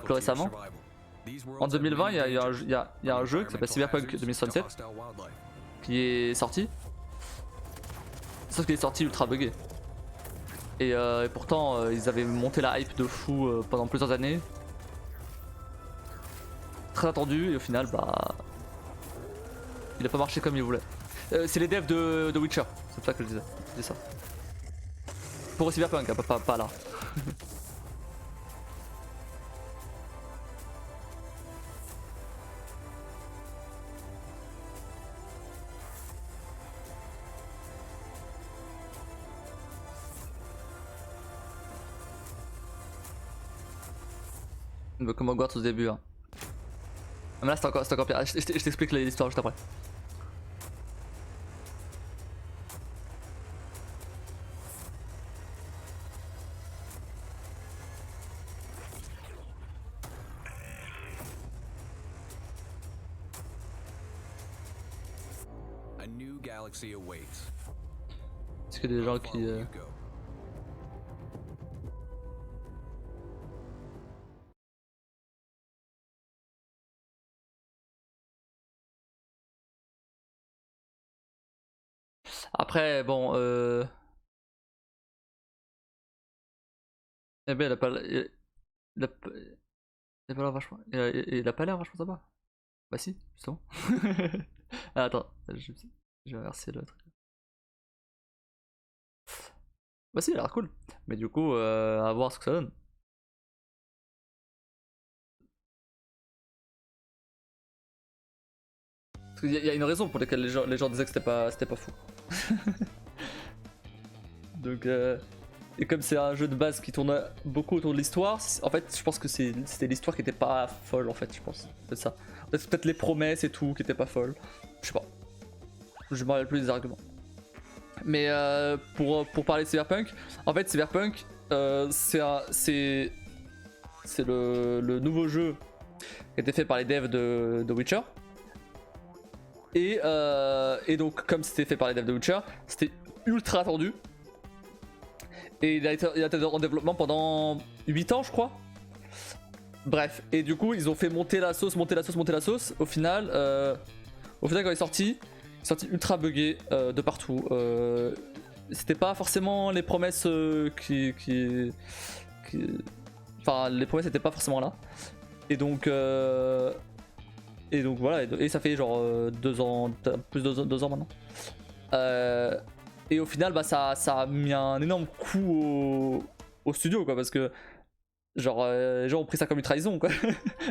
plus récemment. En 2020, il y a un jeu qui s'appelle Cyberpunk 2077 qui est sorti. Sauf qu'il est sorti ultra buggé. Et pourtant, ils avaient monté la hype de fou pendant plusieurs années. Très attendu, et au final, bah. Il a pas marché comme il voulait. C'est les devs de Witcher, c'est pour ça que je disais ça. Pour Cyberpunk, hein, pas là. Comme Hogwarts au début. Hein. Mais là c'est encore pire. Je t'explique l'histoire juste après. A new galaxy awaits. Est-ce qu'il y a des gens How far qui. will you go? Après, bon. Eh ben, il a pas. Il a pas l'air vachement. Il a pas l'air vachement sympa. Bah si, justement. Ah, attends, je vais inverser le truc. Bah si, il a l'air cool. Mais du coup, à voir ce que ça donne. Parce qu'il y a une raison pour laquelle les gens disaient que c'était pas fou. Donc Et comme c'est un jeu de base qui tourne beaucoup autour de l'histoire, en fait, je pense que c'était l'histoire qui était pas folle, en fait, je pense. C'est ça. Peut-être les promesses et tout qui étaient pas folles. Je sais pas. Je me rappelle plus des arguments. Mais pour parler de Cyberpunk, en fait, Cyberpunk, c'est le nouveau jeu qui a été fait par les devs de Witcher. Et donc, comme c'était fait par les devs de Witcher, c'était ultra attendu. Et il a été en développement pendant 8 ans, je crois. Bref, et du coup, ils ont fait monter la sauce. Au final, quand il est sorti ultra buggé de partout. C'était pas forcément les promesses Enfin, les promesses n'étaient pas forcément là. Et donc voilà, et ça fait genre 2 ans, plus de 2 ans maintenant. Et au final, bah, ça a mis un énorme coup au studio, quoi, parce que genre, les gens ont pris ça comme une trahison, quoi,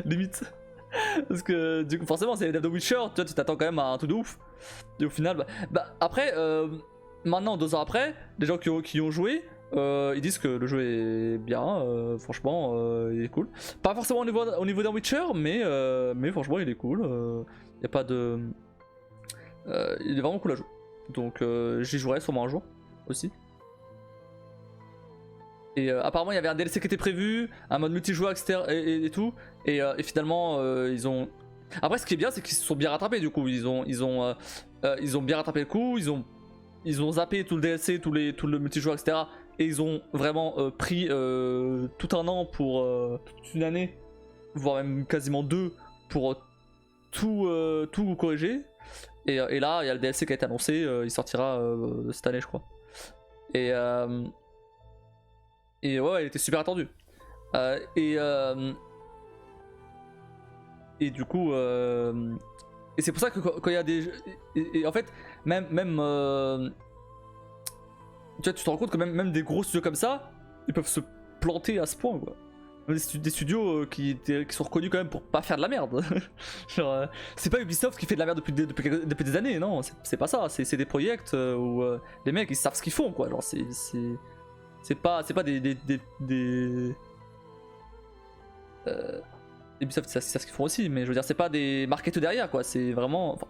limite. Parce que du coup, forcément, c'est les devs de Witcher, tu vois, tu t'attends quand même à un truc de ouf. Et au final, bah après, maintenant, 2 ans après, les gens qui ont joué, ils disent que le jeu est bien, franchement, il est cool. Pas forcément au niveau d'un Witcher, mais franchement, il est cool. Y a pas de. Il est vraiment cool à jouer. Donc j'y jouerai sûrement un jour aussi. Et apparemment il y avait un DLC qui était prévu, un mode multijoueur etc. et tout. Et finalement ils ont. Après ce qui est bien c'est qu'ils se sont bien rattrapés du coup. Ils ont bien rattrapé le coup. Ils ont zappé tout le DLC, tout le multijoueur etc. Et ils ont vraiment pris tout un an pour toute une année, voire même quasiment 2 pour tout corriger. Et là, il y a le DLC qui a été annoncé, il sortira cette année, je crois. Et ouais, il était super attendu. Et du coup, et c'est pour ça que quand il y a des, et en fait, même tu vois, tu te rends compte que même des gros studios comme ça, ils peuvent se planter à ce point, quoi. Des studios qui sont reconnus quand même pour pas faire de la merde. Genre, c'est pas Ubisoft qui fait de la merde depuis des années, non, c'est pas ça. C'est des projets où les mecs ils savent ce qu'ils font, quoi. Genre, c'est pas des Ubisoft, c'est ça ce qu'ils font aussi, mais je veux dire, c'est pas des marketeurs derrière, quoi. C'est vraiment. Enfin,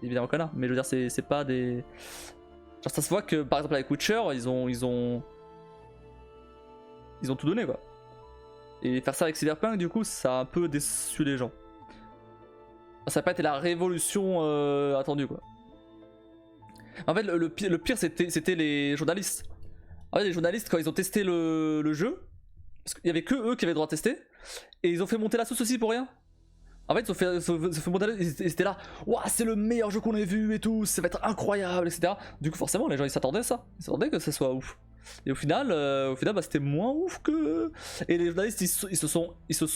évidemment qu'on a, mais je veux dire, c'est pas des. Genre, ça se voit que par exemple avec Witcher, ils ont tout donné, quoi. Et faire ça avec Cyberpunk, du coup, ça a un peu déçu les gens. Ça n'a pas été la révolution attendue, quoi. En fait, le pire c'était les journalistes. En fait, les journalistes, quand ils ont testé le jeu, parce qu'il y avait que eux qui avaient le droit de tester, et ils ont fait monter la sauce aussi pour rien. En fait, ils ont fait monter ils étaient là, waouh, c'est le meilleur jeu qu'on ait vu et tout, ça va être incroyable, etc. Du coup, forcément, les gens ils s'attendaient à ça. Ils s'attendaient que ça soit ouf. Et au final bah, c'était moins ouf que. Et les journalistes ils se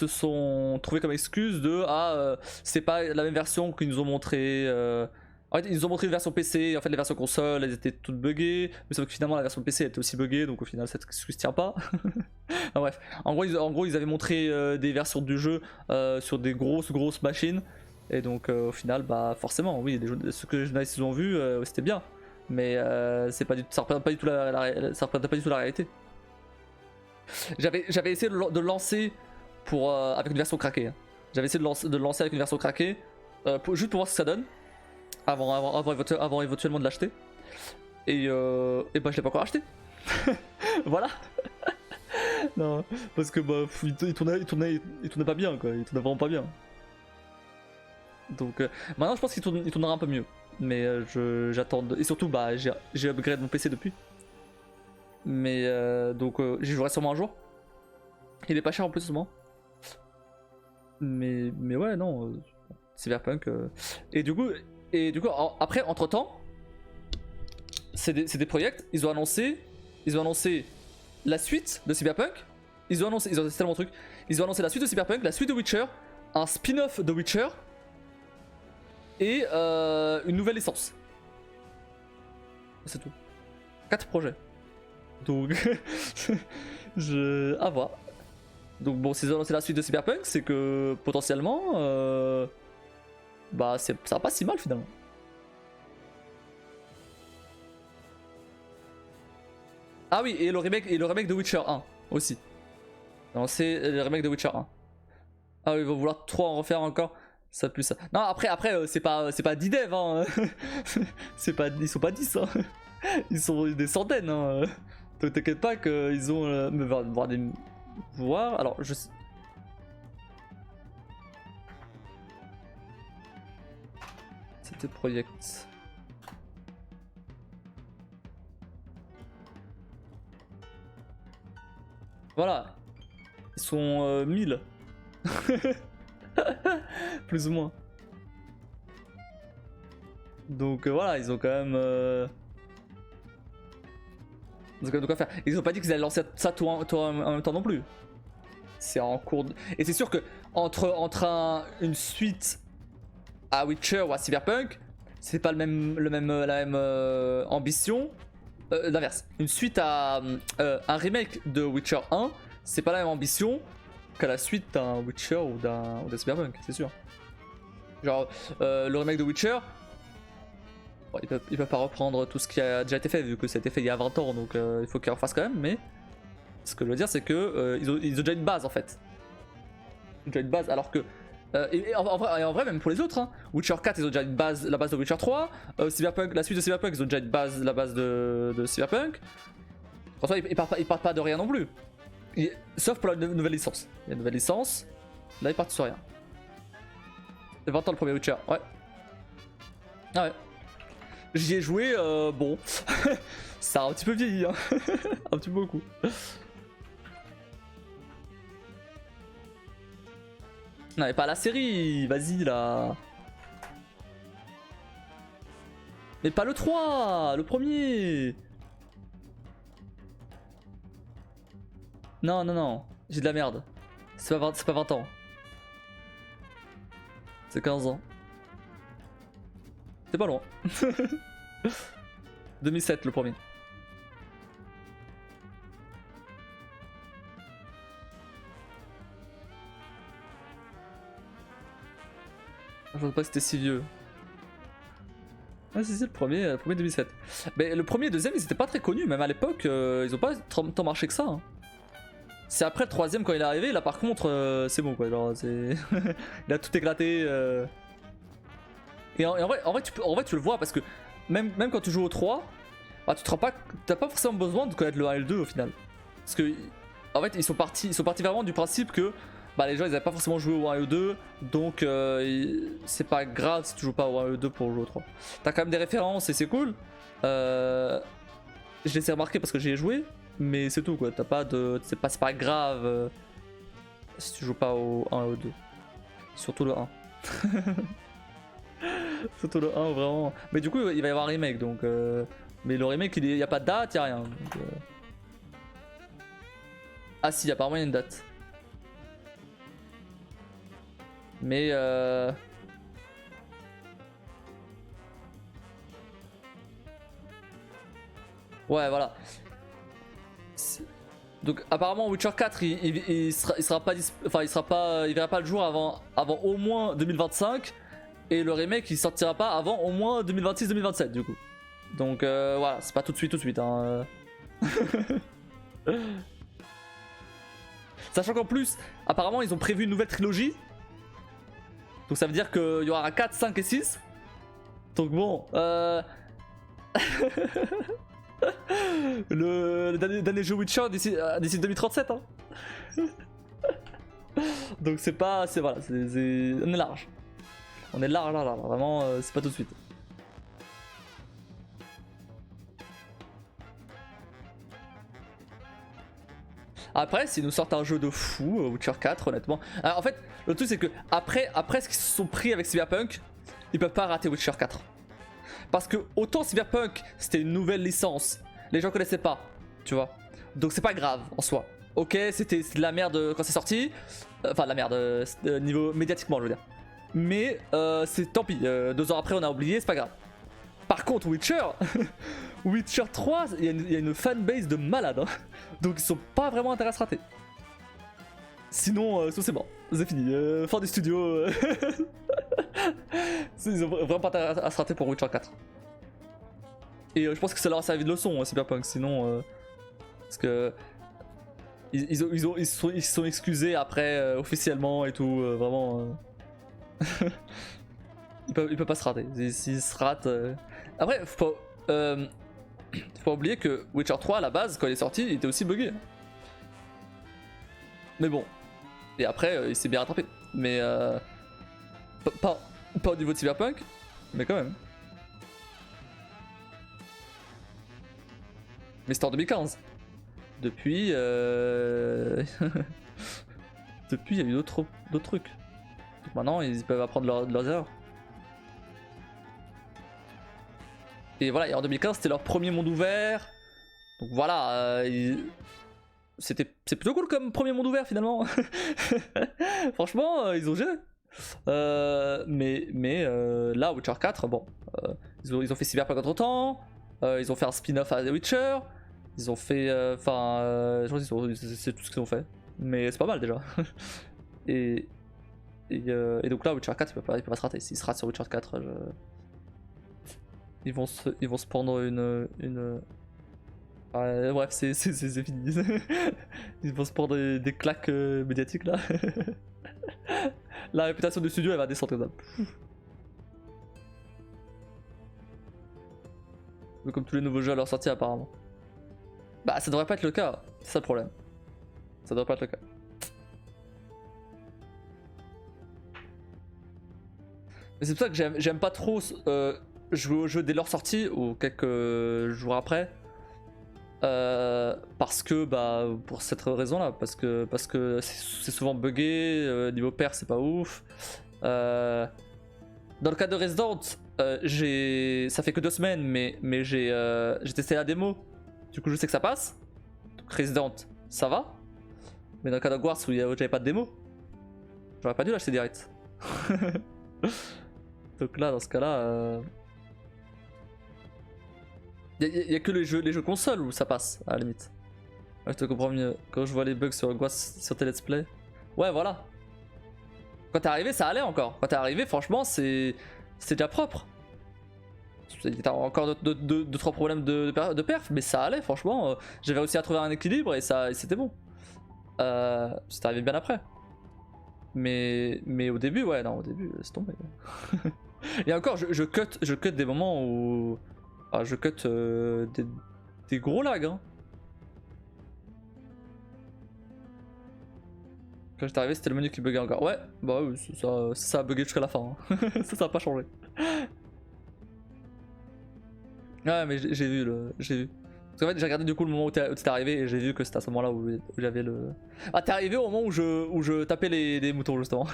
sont trouvés comme excuse de c'est pas la même version qu'ils nous ont montré. En fait, ils nous ont montré une version PC, en fait les versions console elles étaient toutes buggées, mais sauf que finalement la version PC elle était aussi buggée, donc au final cette excuse tient pas. Enfin, bref, en gros ils avaient montré des versions du jeu sur des grosses machines, et donc au final bah forcément oui, ce que les journalistes ont vu c'était bien. Mais ça représente pas du tout la réalité. J'avais essayé de lancer avec une version craquée. Hein. J'avais essayé de lancer avec une version craquée juste pour voir ce que ça donne avant éventuellement de l'acheter. Et bah je l'ai pas encore acheté. Voilà. Non, parce que bah il tournait pas bien, quoi. Il tournait vraiment pas bien. Donc maintenant je pense qu'il tournera un peu mieux. Mais j'attends. Et surtout, bah, j'ai upgrade mon PC depuis. Mais donc, j'y jouerai sûrement un jour. Il est pas cher en plus, sûrement. Mais ouais, non. Cyberpunk. Et du coup, après, entre temps, c'est des projets. Ils ont annoncé la suite de Cyberpunk. Ils ont annoncé tellement de trucs. Ils ont annoncé la suite de Cyberpunk, la suite de Witcher, un spin-off de Witcher. Et une nouvelle licence. C'est tout. 4 projets. Donc, à voir. Donc bon, si c'est la suite de Cyberpunk, c'est que potentiellement, bah ça va pas si mal finalement. Ah oui, et le remake de Witcher 1 aussi. Non, c'est le remake de Witcher 1. Ah oui, ils vont vouloir trop en refaire encore. Ça pue ça. Non, après c'est pas 10 devs, hein. Ils sont pas 10, hein. Ils sont des centaines, hein. T'inquiète pas qu'ils ont... voir, alors je sais... C'était Project. Voilà. Ils sont 1000. Plus ou moins. Donc voilà, ils ont quand même... Ils ont quand même de quoi faire. Ils ont pas dit qu'ils allaient lancer ça tout en même temps non plus. C'est en cours de... Et c'est sûr que entre une suite à Witcher ou à Cyberpunk, c'est pas la même ambition. L'inverse. Une suite à un remake de Witcher 1, c'est pas la même ambition qu'à la suite d'un Witcher ou d'un Cyberpunk, c'est sûr. Genre, le remake de Witcher, bon, ils peuvent pas reprendre tout ce qui a déjà été fait, vu que ça a été fait il y a 20 ans, donc il faut qu'ils refassent quand même, mais ce que je veux dire, c'est que ils ont déjà une base en fait. Déjà une base, alors que. En vrai, même pour les autres, hein, Witcher 4, ils ont déjà une base, la base de Witcher 3, Cyberpunk, la suite de Cyberpunk, ils ont déjà une base, la base de Cyberpunk. François, ils partent pas de rien non plus. Sauf pour la nouvelle licence. Il y a une nouvelle licence, là ils partent sur rien. 20 ans le premier Witcher, ouais. Ah ouais. J'y ai joué, bon. Ça a un petit peu vieilli, hein. Un petit peu beaucoup. Non mais pas la série, vas-y là. Mais pas le 3, le premier. Non, non, non, j'ai de la merde. C'est pas 20 ans. C'est 15 ans. C'est pas loin. 2007 le premier. Je ne sais pas que c'était si vieux. Ah c'est le premier 2007. Mais le premier et le deuxième ils étaient pas très connus, même à l'époque ils ont pas tant marché que ça. Hein. C'est après le troisième quand il est arrivé, là par contre c'est bon quoi, genre c'est... il a tout éclaté. Et en vrai tu le vois parce que même quand tu joues au 3, bah, t'as pas forcément besoin de connaître le 1 et le 2 au final. Parce que en fait ils sont partis vraiment du principe que bah, les gens ils avaient pas forcément joué au 1 et au 2, donc c'est pas grave si tu joues pas au 1 et au 2 pour jouer au 3. T'as quand même des références et c'est cool. Je les ai remarqués parce que j'y ai joué, mais c'est tout quoi, t'as pas de... c'est pas grave si tu joues pas au 1 et au 2. Surtout le 1. Surtout le 1 vraiment. Mais du coup il va y avoir un remake donc... Mais le remake il y a pas de date, y a rien. Donc, Ah si, apparemment il y a une date. Mais ouais voilà. Donc apparemment Witcher 4 il sera pas il verra pas le jour avant au moins 2025 et le remake il sortira pas avant au moins 2026-2027 du coup. Donc voilà, c'est pas tout de suite hein. Sachant qu'en plus apparemment ils ont prévu une nouvelle trilogie. Donc ça veut dire qu'il y aura 4, 5 et 6. Donc bon, le dernier jeu Witcher d'ici 2037 hein. Donc c'est pas... voilà, on est large. On est large, vraiment c'est pas tout de suite. Après, s'ils nous sortent un jeu de fou, Witcher 4, honnêtement. Alors, en fait, le truc c'est que après ce qu'ils se sont pris avec Cyberpunk, ils peuvent pas rater Witcher 4. Parce que autant Cyberpunk, c'était une nouvelle licence, les gens connaissaient pas, tu vois. Donc c'est pas grave en soi. Ok, c'était de la merde quand c'est sorti. Enfin, de la merde, niveau médiatiquement, je veux dire. Mais c'est tant pis, 2 ans après on a oublié, c'est pas grave. Par contre, Witcher, Witcher 3, il y a une fanbase de malades. Hein. Donc ils sont pas vraiment intéressés à se rater. Sinon, c'est bon, c'est fini. Fin du studio. Ils ont vraiment pas intérêt à se rater pour Witcher 4. Et je pense que ça leur a servi de leçon, Cyberpunk. Sinon, Parce que ils se sont excusés après officiellement et tout, vraiment. il peut pas se rater. S'il se rate. Après, faut pas oublier que Witcher 3 à la base, quand il est sorti, il était aussi buggé. Mais bon. Et après, il s'est bien rattrapé. Mais pas au niveau de Cyberpunk, mais quand même. Mais c'était en 2015. Depuis, depuis, il y a eu d'autres trucs. Donc maintenant, ils peuvent apprendre leurs erreurs. Et voilà, et en 2015, c'était leur premier monde ouvert. Donc voilà, c'est plutôt cool comme premier monde ouvert finalement. Franchement, ils ont géré. Mais là, Witcher 4, bon, ils ont fait Cyberpunk entre temps. Ils ont fait un spin-off à The Witcher. Ils ont fait. Enfin, je pense que c'est tout ce qu'ils ont fait. Mais c'est pas mal déjà. et donc là, Witcher 4, il peut pas se rater. S'il se rate sur Witcher 4, ils vont se prendre une... bref, c'est fini. Ils vont se prendre des claques médiatiques là. La réputation du studio, elle va descendre comme ça. Comme tous les nouveaux jeux à leur sortie apparemment. Bah ça devrait pas être le cas, c'est ça le problème. Ça devrait pas être le cas. Mais c'est pour ça que j'aime pas trop jouer aux jeux dès leur sortie ou quelques jours après. Parce que bah pour cette raison là, parce que c'est souvent buggé, niveau pair c'est pas ouf. Dans le cas de Resident, ça fait que 2 semaines mais j'ai testé la démo. Du coup je sais que ça passe. Donc Resident ça va. Mais dans le cas d'Hogwarts où j'avais pas de démo, j'aurais pas dû l'acheter direct. Donc là dans ce cas là y a que les jeux consoles où ça passe à la limite. Ouais, je te comprends mieux. Quand je vois les bugs sur Hogwarts sur tes let's play. Ouais voilà. Quand t'es arrivé ça allait encore. Quand t'es arrivé franchement c'est déjà propre. T'as encore 2-3 problèmes de perf, mais ça allait franchement. J'avais réussi à trouver un équilibre et c'était bon. C'est arrivé bien après. Mais au début, ouais, non, au début, c'est tombé. Et encore, je cut des moments où. Ah, je cut des gros lags. Hein. Quand j'étais arrivé, c'était le menu qui buguait encore. Ouais, bah oui, ça a bugué jusqu'à la fin. Hein. Ça a pas changé. Ouais, mais j'ai vu. Parce qu'en fait, j'ai regardé du coup le moment où t'es arrivé et j'ai vu que c'était à ce moment-là où j'avais le. Ah, t'es arrivé au moment où je tapais les moutons, justement.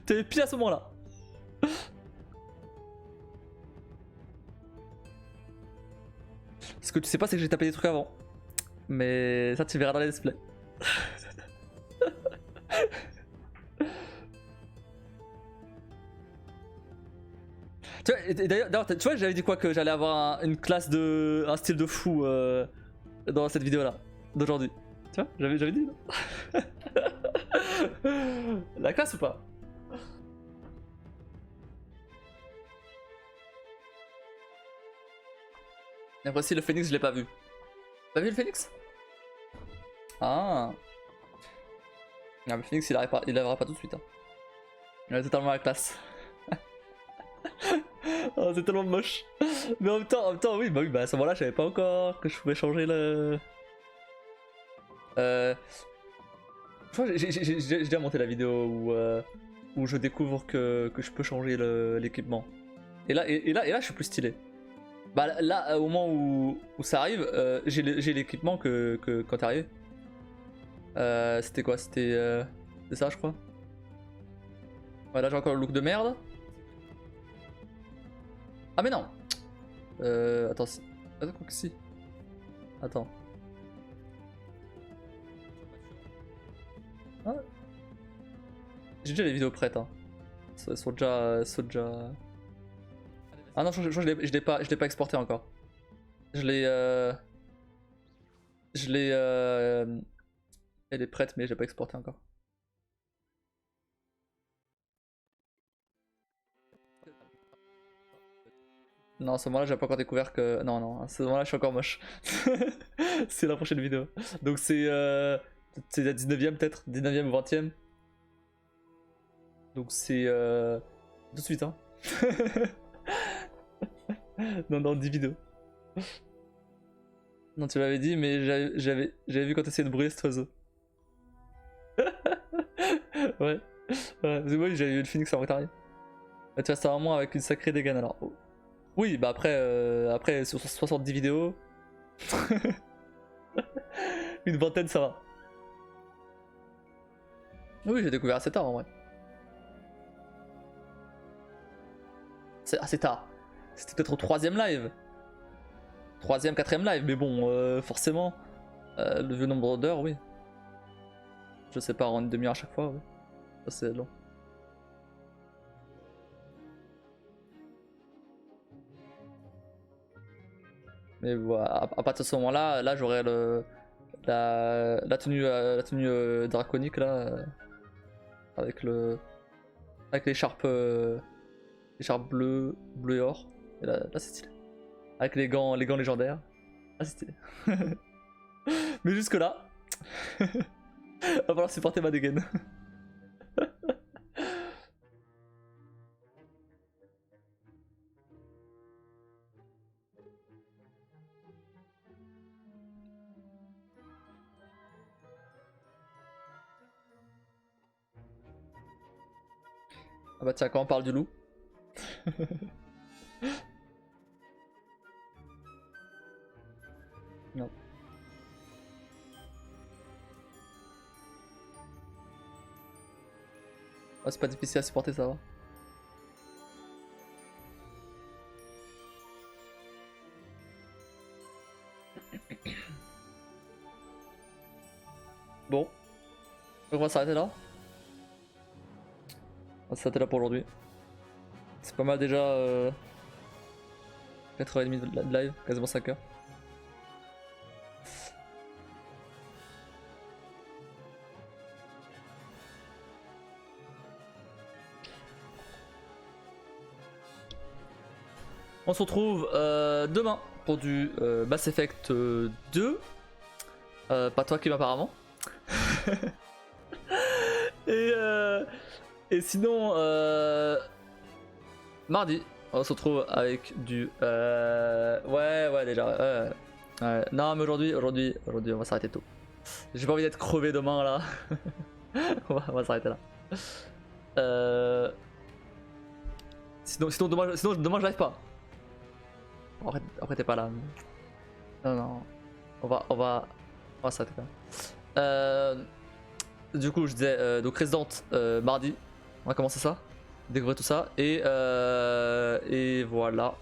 T'es pile à ce moment-là. Ce que tu sais pas, c'est que j'ai tapé des trucs avant. Mais ça, tu verras dans les displays. Tu vois, d'ailleurs, tu vois, j'avais dit quoi que j'allais avoir une classe un style de fou dans cette vidéo là, d'aujourd'hui. Tu vois, j'avais dit non. La classe ou pas? Et voici le phénix, je l'ai pas vu. T'as vu le phénix? Ah. Non, mais le phénix il arrivera pas tout de suite. Hein. Il est totalement la classe. Oh, c'est tellement moche. Mais en même temps, oui, bah à ce moment-là, je savais pas encore que je pouvais changer le. Je crois que j'ai déjà monté la vidéo où je découvre que je peux changer l'équipement. Et là, je suis plus stylé. Bah là, au moment où ça arrive, j'ai l'équipement que quand t'es arrivé. C'était quoi? C'était ça, je crois. Ouais, là j'ai encore le look de merde. Ah mais non. Attends, quoi que si. Attends. Ah. J'ai déjà les vidéos prêtes. Hein. Elles sont déjà. Ah non, je l'ai pas exporté encore. Je l'ai. Elle est prête, mais je l'ai pas exporté encore. Non, à ce moment-là, j'ai pas encore découvert que. Non, non, à ce moment-là, je suis encore moche. C'est la prochaine vidéo. Donc, c'est la 19ème, peut-être 19ème ou 20ème. Donc, c'est. Tout de suite, hein. Non, non, 10 vidéos. Non, tu m'avais dit, mais j'avais vu quand t'essayais de brûler cet oiseau. Ouais. Ouais, c'est moi, j'avais vu le phoenix en retard. Bah, tu vois, c'est vraiment avec une sacrée dégaine alors. Oui, bah après sur 70 vidéos, une vingtaine ça va. Oui, j'ai découvert assez tard en vrai. C'est assez tard. C'était peut-être au 3ème live. 3ème, 4ème live, mais bon, forcément, le vieux nombre d'heures, oui. Je sais pas, en une demi-heure à chaque fois, oui. Ça c'est long. Mais voilà, à partir de ce moment-là, là j'aurais la tenue draconique là, avec l'écharpe bleu et or. Et là c'est stylé. Avec les gants légendaires. Là c'est stylé. Mais jusque là, va falloir supporter ma dégaine. Ah bah tiens, quand on parle du loup. Non. Ah, c'est pas difficile à supporter, ça va. Bon, on va s'arrêter là. On va s'arrêter là pour aujourd'hui. C'est pas mal déjà. 4h30 de live, quasiment 5h. On se retrouve demain pour du Mass Effect 2. Pas toi Kim apparemment. Et sinon, mardi, on se retrouve avec du... Ouais, déjà. Ouais. Non, mais aujourd'hui, on va s'arrêter tôt. J'ai pas envie d'être crevé demain, là. on va s'arrêter là. Sinon demain, je live pas. Après, t'es pas là. Non. On va s'arrêter là. Du coup, je disais, donc Resident mardi, on va commencer ça, découvrir tout ça, et voilà.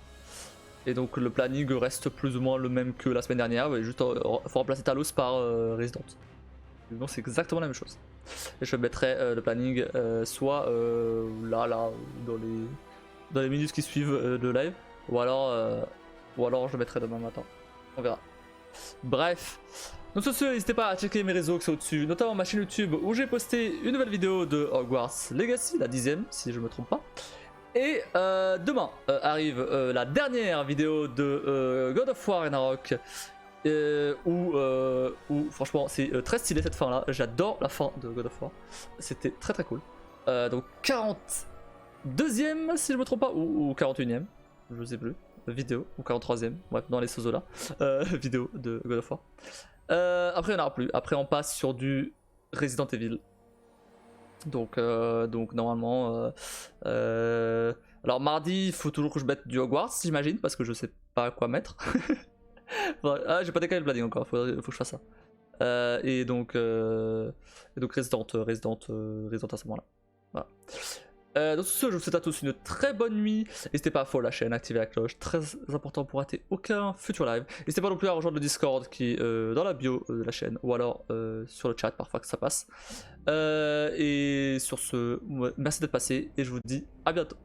Et donc le planning reste plus ou moins le même que la semaine dernière, mais juste faut remplacer Talos par Resident. Donc c'est exactement la même chose. Et je mettrai le planning soit là, dans les minutes qui suivent le live, ou alors je le mettrai demain matin. On verra. Bref. Donc sur ce, n'hésitez pas à checker mes réseaux qui sont au-dessus, notamment ma chaîne YouTube où j'ai posté une nouvelle vidéo de Hogwarts Legacy, la 10ème si je me trompe pas. Et demain arrive la dernière vidéo de God of War Ragnarok, où franchement c'est très stylé cette fin là, j'adore la fin de God of War, c'était très très cool. Donc 42ème si je me trompe pas, ou 41ème, je sais plus, vidéo, ou 43ème, bref dans les sosos là, vidéo de God of War. Après il n'y en aura plus, après on passe sur du Resident Evil. Donc normalement alors mardi il faut toujours que je mette du Hogwarts j'imagine, parce que je sais pas quoi mettre. J'ai pas décalé le planning encore, faut que je fasse ça. Et donc Resident à ce moment là. Voilà. Donc sur ce, je vous souhaite à tous une très bonne nuit. N'hésitez pas à follow la chaîne, activer la cloche, très important pour rater aucun futur live. N'hésitez pas non plus à rejoindre le Discord qui est dans la bio de la chaîne, ou alors sur le chat parfois que ça passe. Et sur ce, merci d'être passé et je vous dis à bientôt.